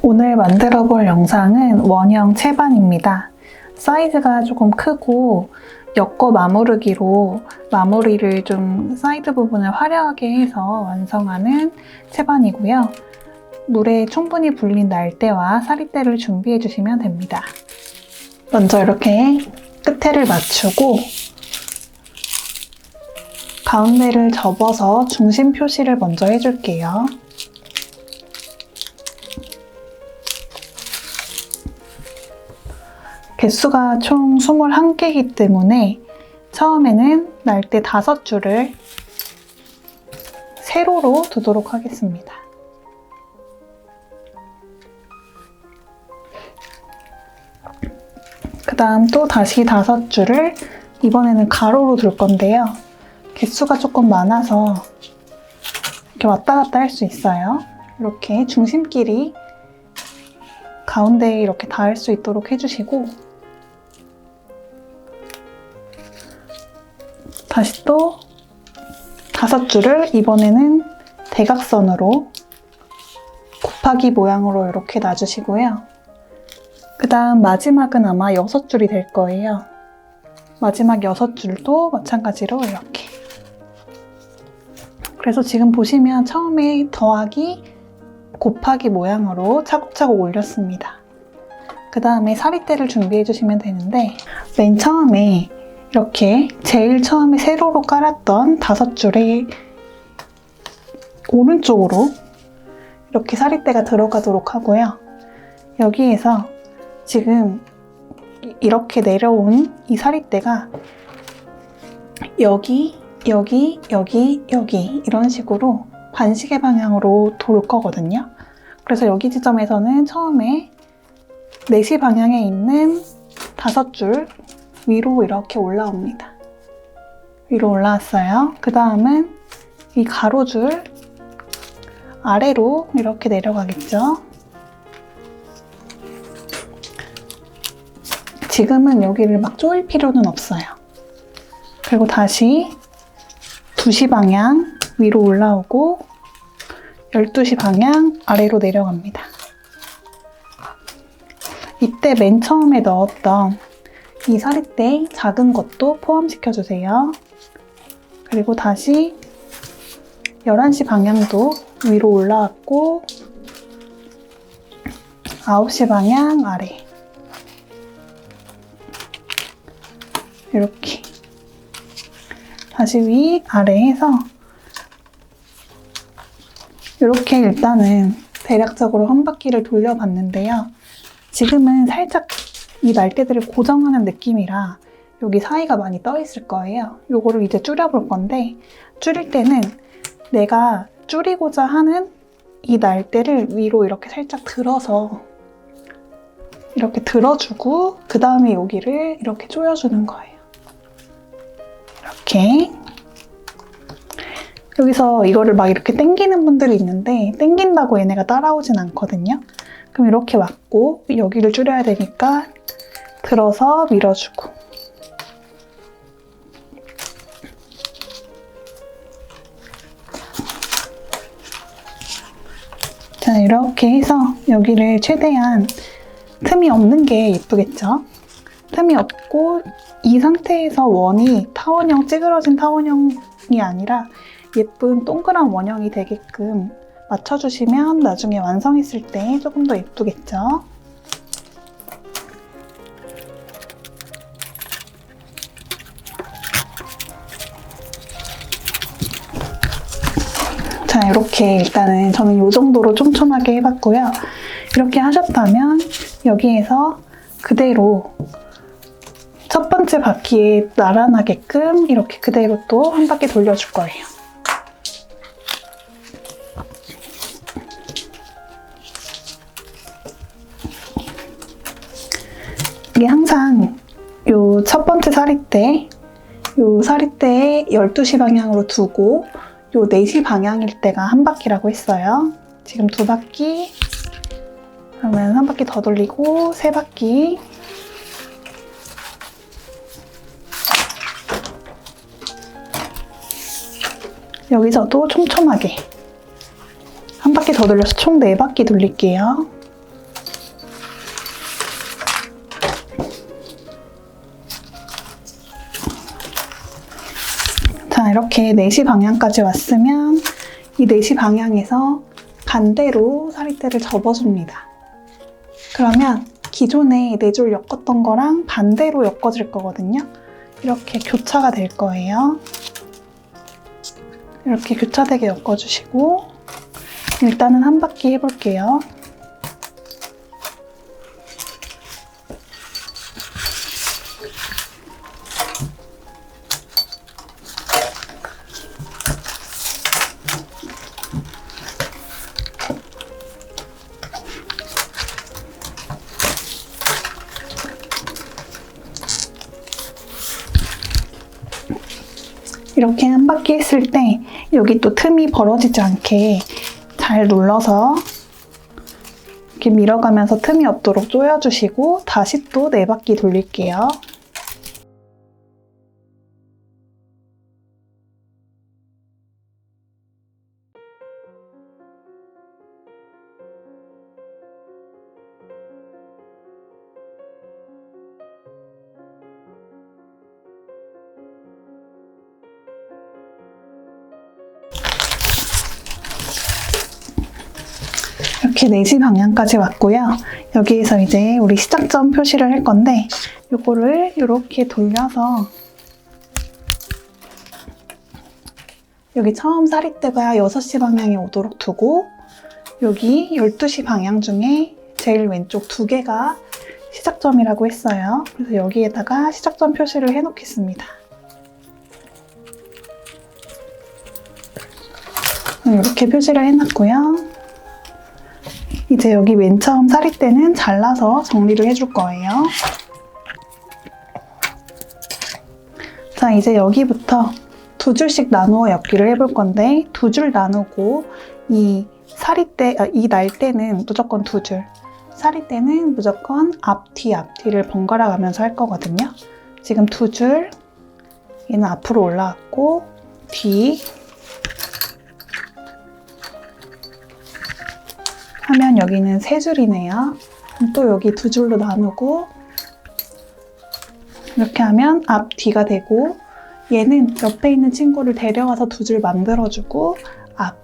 오늘 만들어 볼 영상은 원형 채반입니다. 사이즈가 조금 크고 엮어 마무르기로 마무리를 좀 사이드 부분을 화려하게 해서 완성하는 채반이고요. 물에 충분히 불린 날대와 사리대를 준비해 주시면 됩니다. 먼저 이렇게 끝에를 맞추고 가운데를 접어서 중심 표시를 먼저 해줄게요. 개수가 총 21개이기 때문에 처음에는 날대 5줄을 세로로 두도록 하겠습니다. 그 다음 또 다시 5줄을 이번에는 가로로 둘 건데요. 개수가 조금 많아서 이렇게 왔다 갔다 할 수 있어요. 이렇게 중심끼리 가운데에 이렇게 닿을 수 있도록 해주시고 다시 또 5줄을 이번에는 대각선으로 곱하기 모양으로 이렇게 놔주시고요. 그 다음 마지막은 아마 6줄이 될 거예요. 마지막 6줄도 마찬가지로 이렇게. 그래서 지금 보시면 처음에 더하기, 곱하기 모양으로 차곡차곡 올렸습니다. 그 다음에 사리대를 준비해 주시면 되는데 맨 처음에 이렇게 제일 처음에 세로로 깔았던 5줄의 오른쪽으로 이렇게 사리대가 들어가도록 하고요. 여기에서 지금 이렇게 내려온 이 사리대가 여기, 여기, 여기, 여기 이런 식으로 반시계 방향으로 돌 거거든요. 그래서 여기 지점에서는 처음에 4시 방향에 있는 5줄 위로 이렇게 올라옵니다. 위로 올라왔어요. 그 다음은 이 가로줄 아래로 이렇게 내려가겠죠. 지금은 여기를 막 조일 필요는 없어요. 그리고 다시 2시 방향 위로 올라오고 12시 방향 아래로 내려갑니다. 이때 맨 처음에 넣었던 이 사리대 작은 것도 포함시켜주세요. 그리고 다시 11시 방향도 위로 올라왔고 9시 방향 아래 이렇게 다시 위, 아래 해서 이렇게 일단은 대략적으로 한 바퀴를 돌려봤는데요. 지금은 살짝 이 날개들을 고정하는 느낌이라 여기 사이가 많이 떠 있을 거예요. 요거를 이제 줄여볼 건데 줄일 때는 내가 줄이고자 하는 이 날개를 위로 이렇게 살짝 들어서 이렇게 들어주고 그 다음에 여기를 이렇게 조여주는 거예요. 이렇게 여기서 이거를 막 이렇게 당기는 분들이 있는데 당긴다고 얘네가 따라오진 않거든요. 그럼 이렇게 왔고 여기를 줄여야 되니까 들어서 밀어주고 자 이렇게 해서 여기를 최대한 틈이 없는 게 예쁘겠죠? 틈이 없고 이 상태에서 원이 타원형 찌그러진 타원형이 아니라 예쁜 동그란 원형이 되게끔 맞춰주시면 나중에 완성했을 때 조금 더 예쁘겠죠? 자, 이렇게 일단은 저는 이 정도로 촘촘하게 해봤고요. 이렇게 하셨다면 여기에서 그대로 첫 번째 바퀴에 나란하게끔 이렇게 그대로 또 한 바퀴 돌려줄 거예요. 이게 항상 요 첫 번째 사리대, 요 사리대에 12시 방향으로 두고 요 4시 방향일 때가 한 바퀴라고 했어요. 지금 2바퀴, 그러면 한 바퀴 더 돌리고 3바퀴, 여기서도 촘촘하게 한 바퀴 더 돌려서 총 4바퀴 돌릴게요. 이렇게 4시 방향까지 왔으면 이 4시 방향에서 반대로 사리대를 접어줍니다. 그러면 기존에 4줄 엮었던 거랑 반대로 엮어질 거거든요. 이렇게 교차가 될 거예요. 이렇게 교차되게 엮어주시고 일단은 한 바퀴 해볼게요. 이렇게 한 바퀴 했을 때 여기 또 틈이 벌어지지 않게 잘 눌러서 이렇게 밀어가면서 틈이 없도록 조여주시고 다시 또 4바퀴 돌릴게요. 이렇게 4시 방향까지 왔고요. 여기에서 이제 우리 시작점 표시를 할 건데 이거를 이렇게 돌려서 여기 처음 사리대가 6시 방향에 오도록 두고 여기 12시 방향 중에 제일 왼쪽 2개가 시작점이라고 했어요. 그래서 여기에다가 시작점 표시를 해놓겠습니다. 이렇게 표시를 해놨고요. 이제 여기 맨 처음 사리대는 잘라서 정리를 해줄 거예요. 자, 이제 여기부터 2줄씩 나누어 엮기를 해볼 건데 2줄 나누고 이 날대는 무조건 2줄, 사리대는 무조건 앞뒤를 번갈아 가면서 할 거거든요. 지금 2줄, 얘는 앞으로 올라왔고 뒤 하면 여기는 3줄이네요. 또 여기 2줄로 나누고 이렇게 하면 앞, 뒤가 되고 얘는 옆에 있는 친구를 데려와서 2줄 만들어주고 앞,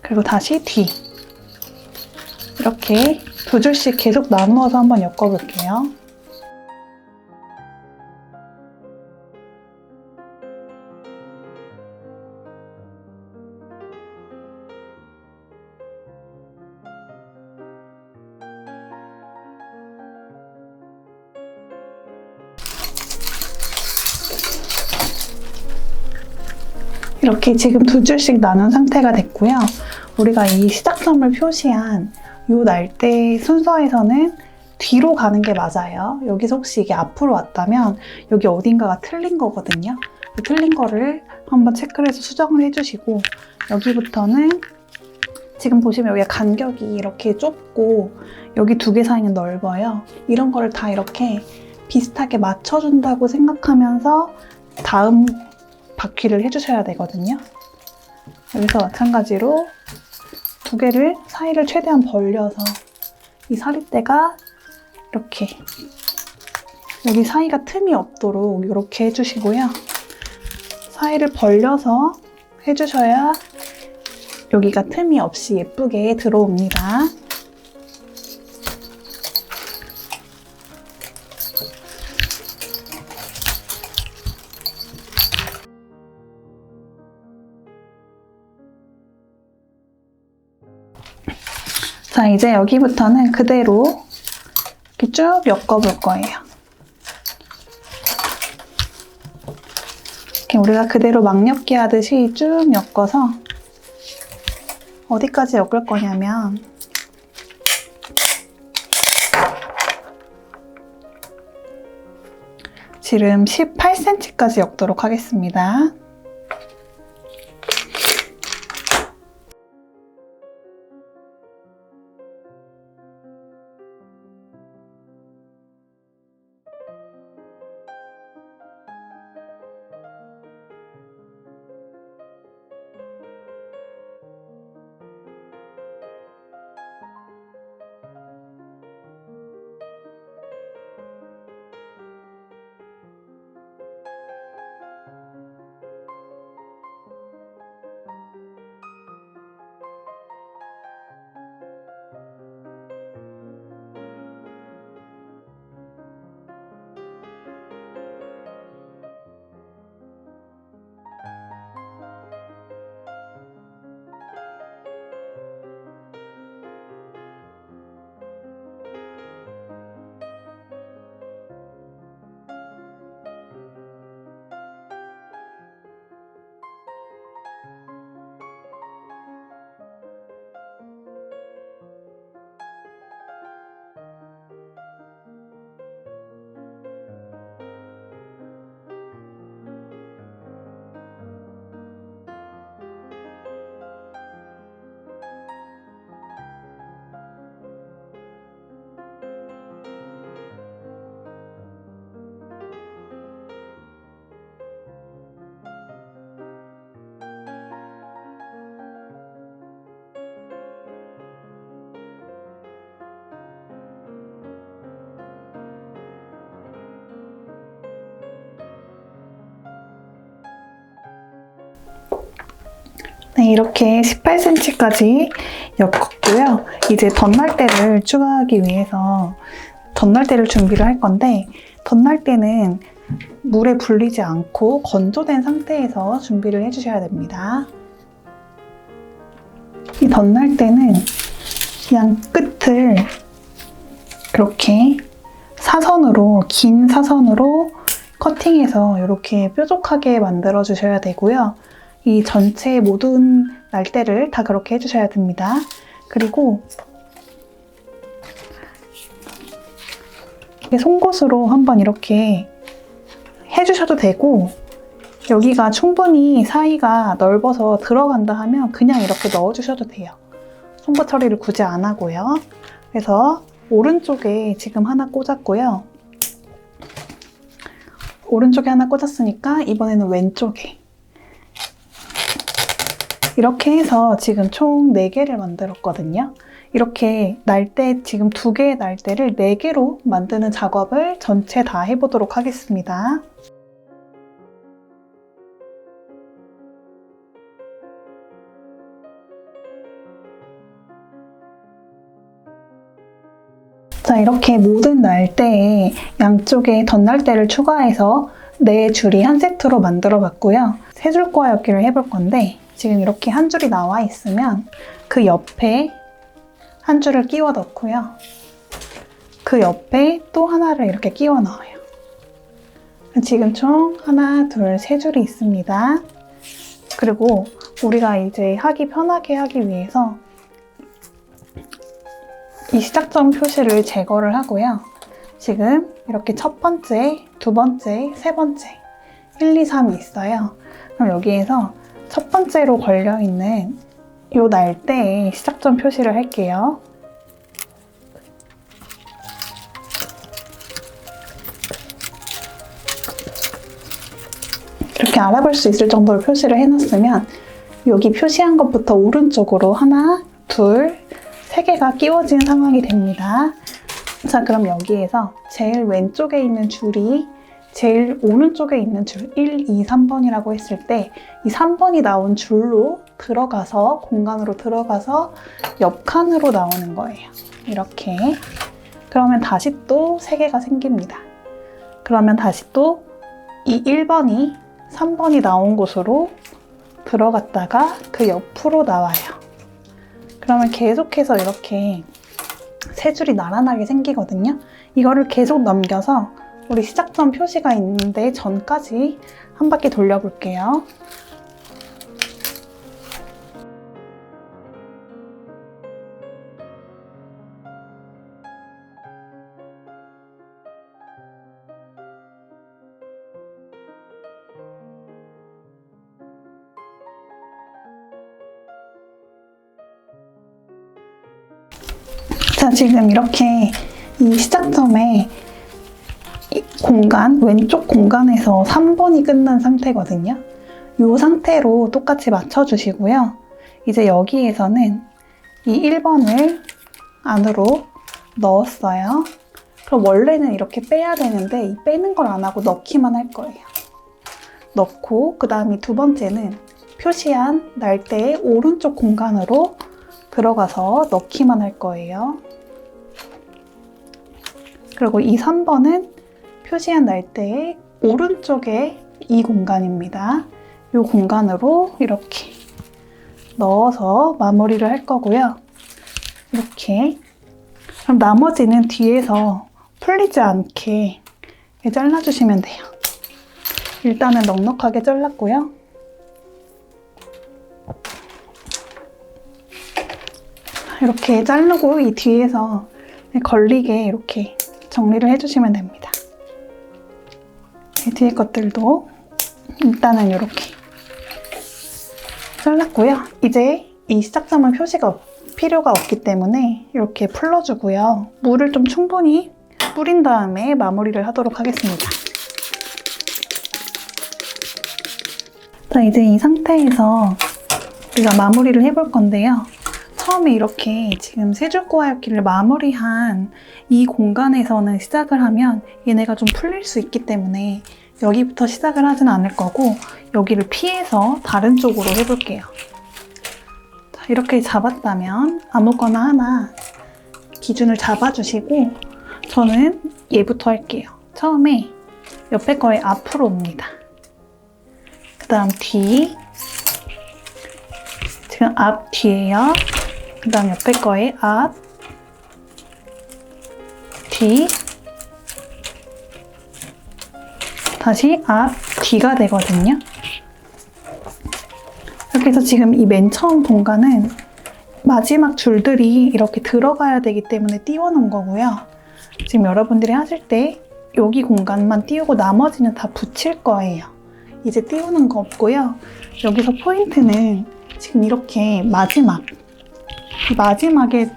그리고 다시 뒤 이렇게 2줄씩 계속 나누어서 한번 엮어볼게요. 이렇게 지금 2줄씩 나눈 상태가 됐고요. 우리가 이 시작점을 표시한 이 날대 순서에서는 뒤로 가는 게 맞아요. 여기서 혹시 이게 앞으로 왔다면 여기 어딘가가 틀린 거거든요. 틀린 거를 한번 체크를 해서 수정을 해주시고 여기부터는 지금 보시면 여기 간격이 이렇게 좁고 여기 2개 사이는 넓어요. 이런 거를 다 이렇게 비슷하게 맞춰준다고 생각하면서 다음 바퀴를 해주셔야 되거든요. 여기서 마찬가지로 2개를 사이를 최대한 벌려서 이 사리대가 이렇게 여기 사이가 틈이 없도록 이렇게 해주시고요. 사이를 벌려서 해주셔야 여기가 틈이 없이 예쁘게 들어옵니다. 자, 이제 여기부터는 그대로 이렇게 쭉 엮어볼 거예요. 이렇게 우리가 그대로 막엮기 하듯이 쭉 엮어서 어디까지 엮을 거냐면 지름 18cm까지 엮도록 하겠습니다. 네, 이렇게 18cm까지 엮었고요. 이제 덧날대를 추가하기 위해서 덧날대를 준비를 할 건데, 덧날대는 물에 불리지 않고 건조된 상태에서 준비를 해주셔야 됩니다. 이 덧날대는 그냥 끝을 이렇게 사선으로, 긴 사선으로 커팅해서 이렇게 뾰족하게 만들어 주셔야 되고요. 이 전체 모든 날대를 다 그렇게 해주셔야 됩니다. 그리고 송곳으로 한번 이렇게 해주셔도 되고, 여기가 충분히 사이가 넓어서 들어간다 하면 그냥 이렇게 넣어주셔도 돼요. 송곳 처리를 굳이 안 하고요. 그래서 오른쪽에 지금 하나 꽂았고요. 오른쪽에 하나 꽂았으니까 이번에는 왼쪽에 이렇게 해서 지금 총 4개를 만들었거든요. 이렇게 날대, 지금 2개의 날대를 4개로 만드는 작업을 전체 다 해보도록 하겠습니다. 자, 이렇게 모든 날대에 양쪽에 덧날대를 추가해서 4줄이 한 세트로 만들어 봤고요. 3줄 꼬아엮기를 해볼 건데, 지금 이렇게 한 줄이 나와 있으면 그 옆에 한 줄을 끼워 넣고요. 그 옆에 또 하나를 이렇게 끼워 넣어요. 지금 총 하나, 둘, 3줄이 있습니다. 그리고 우리가 이제 하기 편하게 하기 위해서 이 시작점 표시를 제거를 하고요. 지금 이렇게 첫 번째, 두 번째, 세 번째 1, 2, 3이 있어요. 그럼 여기에서 첫 번째로 걸려있는 이 날대에 시작점 표시를 할게요. 이렇게 알아볼 수 있을 정도로 표시를 해놨으면 여기 표시한 것부터 오른쪽으로 하나, 둘, 3개가 끼워진 상황이 됩니다. 자, 그럼 여기에서 제일 왼쪽에 있는 줄이 제일 오른쪽에 있는 줄 1, 2, 3번이라고 했을 때 이 3번이 나온 줄로 들어가서 공간으로 들어가서 옆 칸으로 나오는 거예요. 이렇게. 그러면 다시 또 3개가 생깁니다. 그러면 다시 또 이 1번이 3번이 나온 곳으로 들어갔다가 그 옆으로 나와요. 그러면 계속해서 이렇게 3줄이 나란하게 생기거든요. 이거를 계속 넘겨서 우리 시작점 표시가 있는데 전까지 한 바퀴 돌려볼게요. 자, 지금 이렇게 이 시작점에 이 공간, 왼쪽 공간에서 3번이 끝난 상태거든요. 이 상태로 똑같이 맞춰주시고요. 이제 여기에서는 이 1번을 안으로 넣었어요. 그럼 원래는 이렇게 빼야 되는데 이 빼는 걸 안 하고 넣기만 할 거예요. 넣고 그 다음에 두 번째는 표시한 날대의 오른쪽 공간으로 들어가서 넣기만 할 거예요. 그리고 이 3번은 표시한 날대의 오른쪽에 이 공간입니다. 이 공간으로 이렇게 넣어서 마무리를 할 거고요. 이렇게. 그럼 나머지는 뒤에서 풀리지 않게 잘라주시면 돼요. 일단은 넉넉하게 잘랐고요. 이렇게 자르고 이 뒤에서 걸리게 이렇게 정리를 해주시면 됩니다. 이 뒤에 것들도 일단은 이렇게 잘랐고요. 이제 이 시작점은 표시가 필요가 없기 때문에 이렇게 풀러주고요. 물을 좀 충분히 뿌린 다음에 마무리를 하도록 하겠습니다. 자, 이제 이 상태에서 우리가 마무리를 해볼 건데요. 처음에 이렇게 지금 3줄 꼬아역기를 마무리한 이 공간에서는 시작을 하면 얘네가 좀 풀릴 수 있기 때문에 여기부터 시작을 하진 않을 거고 여기를 피해서 다른 쪽으로 해볼게요. 이렇게 잡았다면 아무거나 하나 기준을 잡아주시고 저는 얘부터 할게요. 처음에 옆에 거에 앞으로 옵니다. 그 다음 뒤, 지금 앞 뒤에요. 그 다음 옆에 거에 앞, 뒤, 다시 앞, 뒤가 되거든요. 이렇게 해서 지금 이 맨 처음 공간은 마지막 줄들이 이렇게 들어가야 되기 때문에 띄워놓은 거고요. 지금 여러분들이 하실 때 여기 공간만 띄우고 나머지는 다 붙일 거예요. 이제 띄우는 거 없고요. 여기서 포인트는 지금 이렇게 마지막에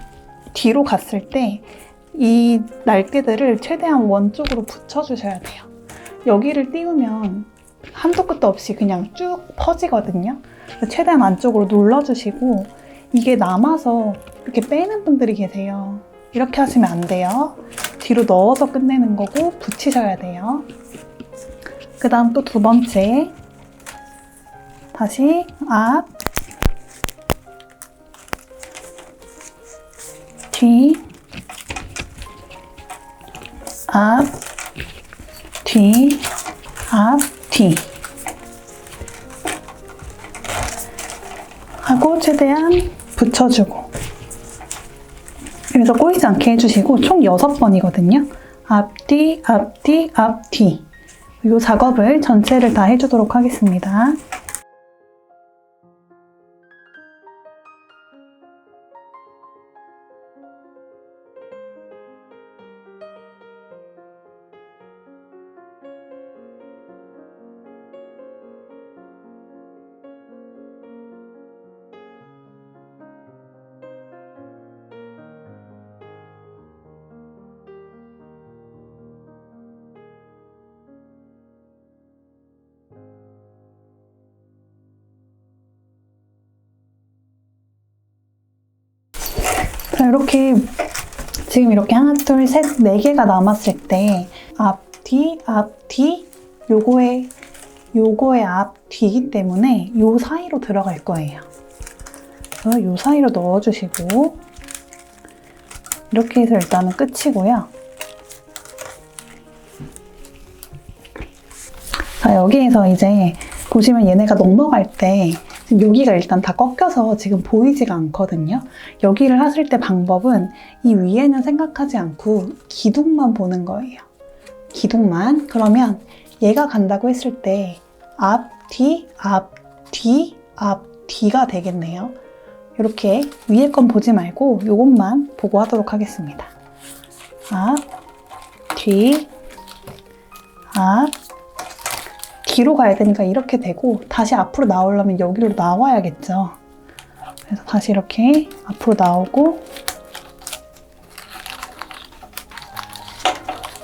뒤로 갔을 때 이 날개들을 최대한 원 쪽으로 붙여주셔야 돼요. 여기를 띄우면 한도 끝도 없이 그냥 쭉 퍼지거든요. 최대한 안쪽으로 눌러주시고 이게 남아서 이렇게 빼는 분들이 계세요. 이렇게 하시면 안 돼요. 뒤로 넣어서 끝내는 거고 붙이셔야 돼요. 그 다음 또 두 번째, 다시 앞, 뒤, 앞, 뒤, 앞, 뒤 하고 최대한 붙여주고, 그래서 꼬이지 않게 해주시고 총 6번이거든요. 앞뒤, 앞뒤, 앞뒤. 이 작업을 전체를 다 해주도록 하겠습니다. 자, 이렇게 지금 이렇게 하나, 둘, 셋, 4개가 남았을 때 앞, 뒤, 앞, 뒤, 요거의 앞, 뒤이기 때문에 요 사이로 들어갈 거예요. 그래서 요 사이로 넣어주시고 이렇게 해서 일단은 끝이고요. 자, 여기에서 이제 보시면 얘네가 넘어갈 때 여기가 일단 다 꺾여서 지금 보이지가 않거든요. 여기를 하실 때 방법은 이 위에는 생각하지 않고 기둥만 보는 거예요. 기둥만. 그러면 얘가 간다고 했을 때 앞, 뒤, 앞, 뒤, 앞, 뒤가 되겠네요. 이렇게 위에 건 보지 말고 이것만 보고 하도록 하겠습니다. 앞, 뒤, 앞, 뒤로 가야 되니까 이렇게 되고 다시 앞으로 나오려면 여기로 나와야겠죠. 그래서 다시 이렇게 앞으로 나오고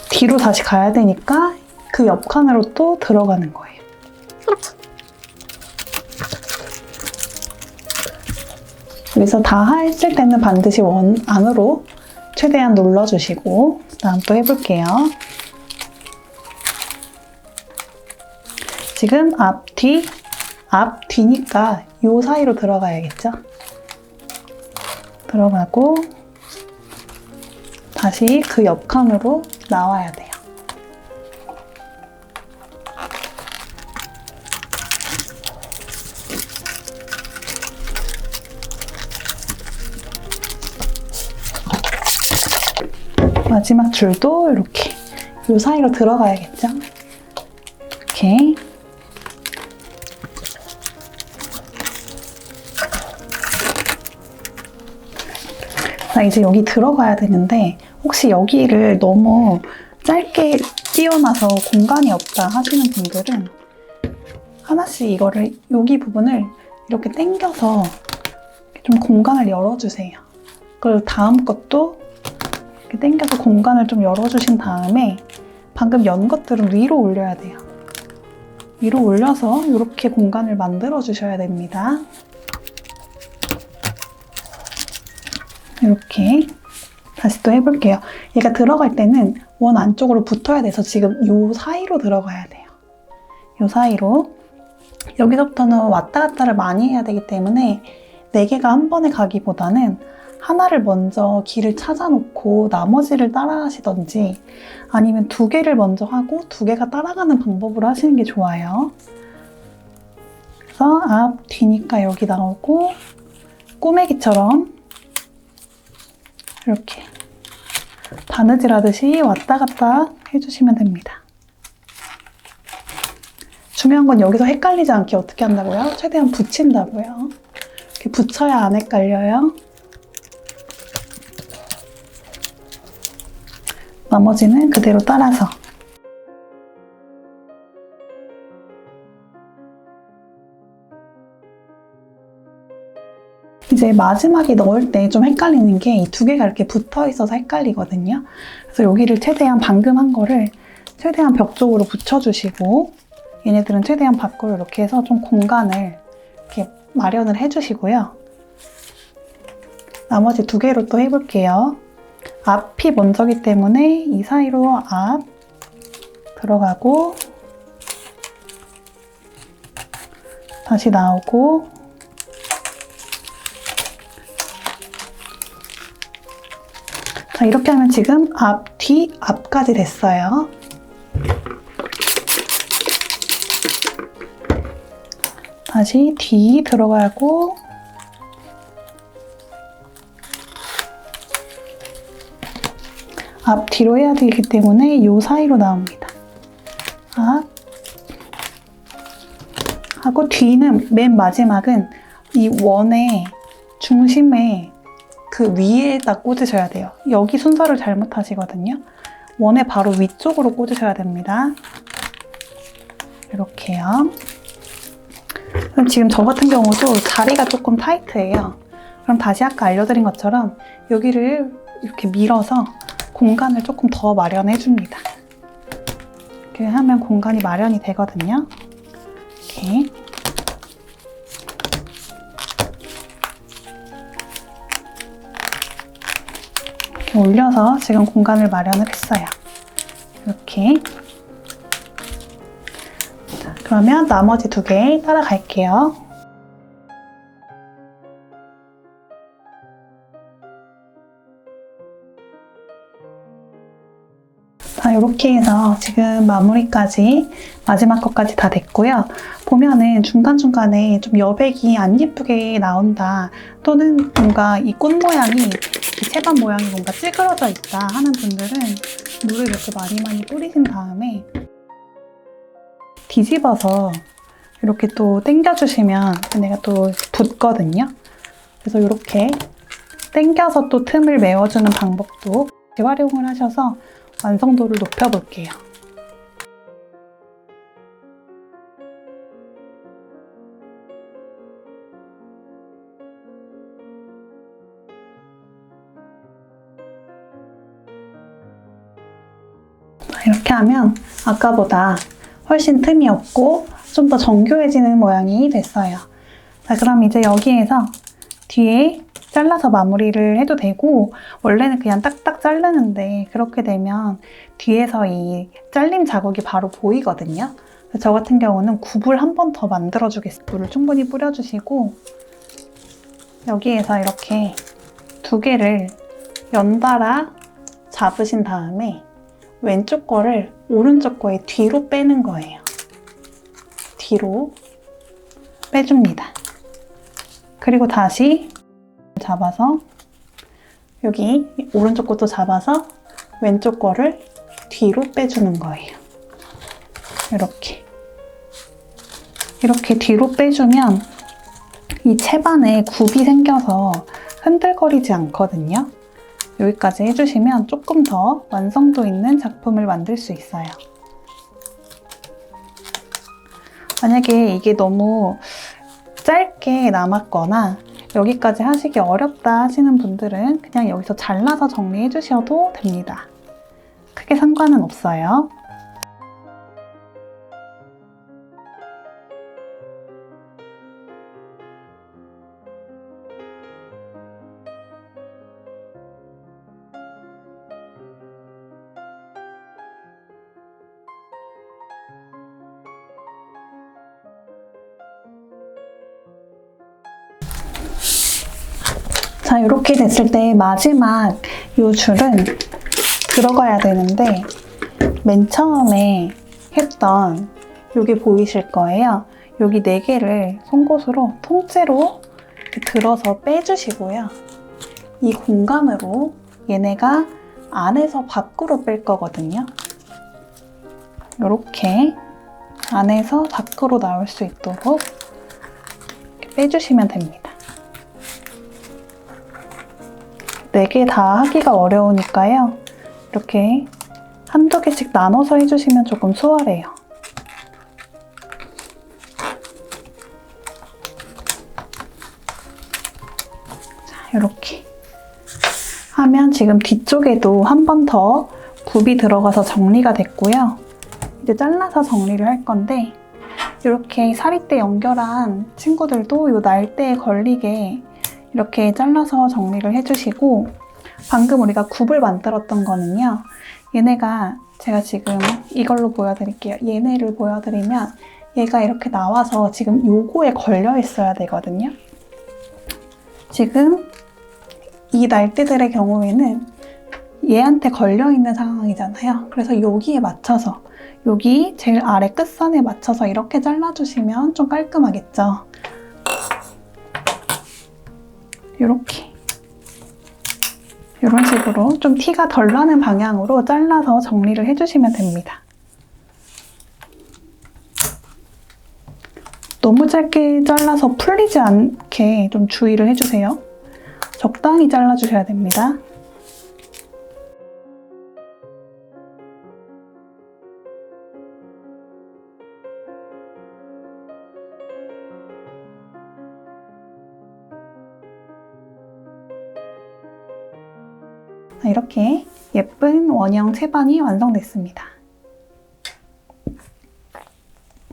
뒤로 다시 가야 되니까 그 옆칸으로 또 들어가는 거예요. 여기서 다 했을 때는 반드시 원 안으로 최대한 눌러주시고 다음 또 해볼게요. 지금 앞, 뒤니까 요 사이로 들어가야겠죠? 들어가고 다시 그 옆칸으로 나와야 돼요. 마지막 줄도 이렇게 요 사이로 들어가야겠죠? 이렇게. 자, 이제 여기 들어가야 되는데 혹시 여기를 너무 짧게 띄워놔서 공간이 없다 하시는 분들은 하나씩 이거를 여기 부분을 이렇게 당겨서 좀 공간을 열어주세요. 그리고 다음 것도 이렇게 당겨서 공간을 좀 열어주신 다음에 방금 연 것들은 위로 올려야 돼요. 위로 올려서 이렇게 공간을 만들어 주셔야 됩니다. 이렇게 다시 또 해볼게요. 얘가 들어갈 때는 원 안쪽으로 붙어야 돼서 지금 요 사이로 들어가야 돼요. 요 사이로. 여기서부터는 왔다 갔다를 많이 해야 되기 때문에 4개가 한 번에 가기보다는 하나를 먼저 길을 찾아놓고 나머지를 따라 하시던지 아니면 2개를 먼저 하고 2개가 따라가는 방법으로 하시는 게 좋아요. 그래서 앞, 뒤니까 여기 나오고 꼬매기처럼 이렇게 바느질 하듯이 왔다 갔다 해주시면 됩니다. 중요한 건 여기서 헷갈리지 않게 어떻게 한다고요? 최대한 붙인다고요. 이렇게 붙여야 안 헷갈려요. 나머지는 그대로 따라서. 이제 마지막에 넣을 때 좀 헷갈리는 게 이 2개가 이렇게 붙어 있어서 헷갈리거든요. 그래서 여기를 최대한 방금 한 거를 최대한 벽 쪽으로 붙여주시고 얘네들은 최대한 밖으로 이렇게 해서 좀 공간을 이렇게 마련을 해주시고요. 나머지 2개로 또 해볼게요. 앞이 먼저기 때문에 이 사이로 앞 들어가고 다시 나오고 자, 이렇게 하면 지금 앞, 뒤, 앞까지 됐어요. 다시 뒤 들어가고 앞, 뒤로 해야 되기 때문에 이 사이로 나옵니다. 앞 하고 뒤는 맨 마지막은 이 원의 중심에 그 위에다 꽂으셔야 돼요. 여기 순서를 잘못하시거든요. 원의 바로 위쪽으로 꽂으셔야 됩니다. 이렇게요. 그럼 지금 저 같은 경우도 자리가 조금 타이트해요. 그럼 다시 아까 알려드린 것처럼 여기를 이렇게 밀어서 공간을 조금 더 마련해 줍니다. 이렇게 하면 공간이 마련이 되거든요. 이렇게. 이렇게 올려서 지금 공간을 마련을 했어요. 이렇게. 자, 그러면 나머지 2개 따라갈게요. 자, 이렇게 해서 지금 마무리까지 마지막 것까지 다 됐고요. 보면은 중간중간에 좀 여백이 안 예쁘게 나온다 또는 뭔가 이 꽃 모양이 이 채반 모양이 뭔가 찌그러져 있다 하는 분들은 물을 이렇게 많이 뿌리신 다음에 뒤집어서 이렇게 또 당겨주시면 얘네가 또 붙거든요. 그래서 이렇게 당겨서 또 틈을 메워주는 방법도 활용을 하셔서 완성도를 높여볼게요. 이렇게 하면 아까보다 훨씬 틈이 없고 좀 더 정교해지는 모양이 됐어요. 자, 그럼 이제 여기에서 뒤에 잘라서 마무리를 해도 되고 원래는 그냥 딱딱 자르는데 그렇게 되면 뒤에서 이 잘림 자국이 바로 보이거든요. 저 같은 경우는 굽을 한 번 더 만들어주겠습니다. 물을 충분히 뿌려주시고 여기에서 이렇게 2개를 연달아 잡으신 다음에 왼쪽 거를 오른쪽 거에 뒤로 빼는 거예요. 뒤로 빼줍니다. 그리고 다시 잡아서 여기 오른쪽 것도 잡아서 왼쪽 거를 뒤로 빼주는 거예요. 이렇게 뒤로 빼주면 이 채반에 굽이 생겨서 흔들거리지 않거든요. 여기까지 해주시면 조금 더 완성도 있는 작품을 만들 수 있어요. 만약에 이게 너무 짧게 남았거나 여기까지 하시기 어렵다 하시는 분들은 그냥 여기서 잘라서 정리해 주셔도 됩니다. 크게 상관은 없어요. 자, 이렇게 됐을 때 마지막 이 줄은 들어가야 되는데 맨 처음에 했던 여기 보이실 거예요. 여기 4개를 송곳으로 통째로 이렇게 들어서 빼주시고요. 이 공간으로 얘네가 안에서 밖으로 뺄 거거든요. 이렇게 안에서 밖으로 나올 수 있도록 이렇게 빼주시면 됩니다. 4개 다 하기가 어려우니까요. 이렇게 한두 개씩 나눠서 해주시면 조금 수월해요. 자, 이렇게 하면 지금 뒤쪽에도 한 번 더 굽이 들어가서 정리가 됐고요. 이제 잘라서 정리를 할 건데 이렇게 사리대 연결한 친구들도 이 날대에 걸리게 이렇게 잘라서 정리를 해주시고, 방금 우리가 굽을 만들었던 거는요, 얘네가 제가 지금 이걸로 보여드릴게요. 얘네를 보여드리면 얘가 이렇게 나와서 지금 요거에 걸려 있어야 되거든요. 지금 이 날대들의 경우에는 얘한테 걸려 있는 상황이잖아요. 그래서 여기에 맞춰서, 여기 제일 아래 끝선에 맞춰서 이렇게 잘라주시면 좀 깔끔하겠죠. 이렇게 이런 식으로 좀 티가 덜 나는 방향으로 잘라서 정리를 해주시면 됩니다. 너무 짧게 잘라서 풀리지 않게 좀 주의를 해주세요. 적당히 잘라주셔야 됩니다. 이렇게 예쁜 원형 채반이 완성됐습니다.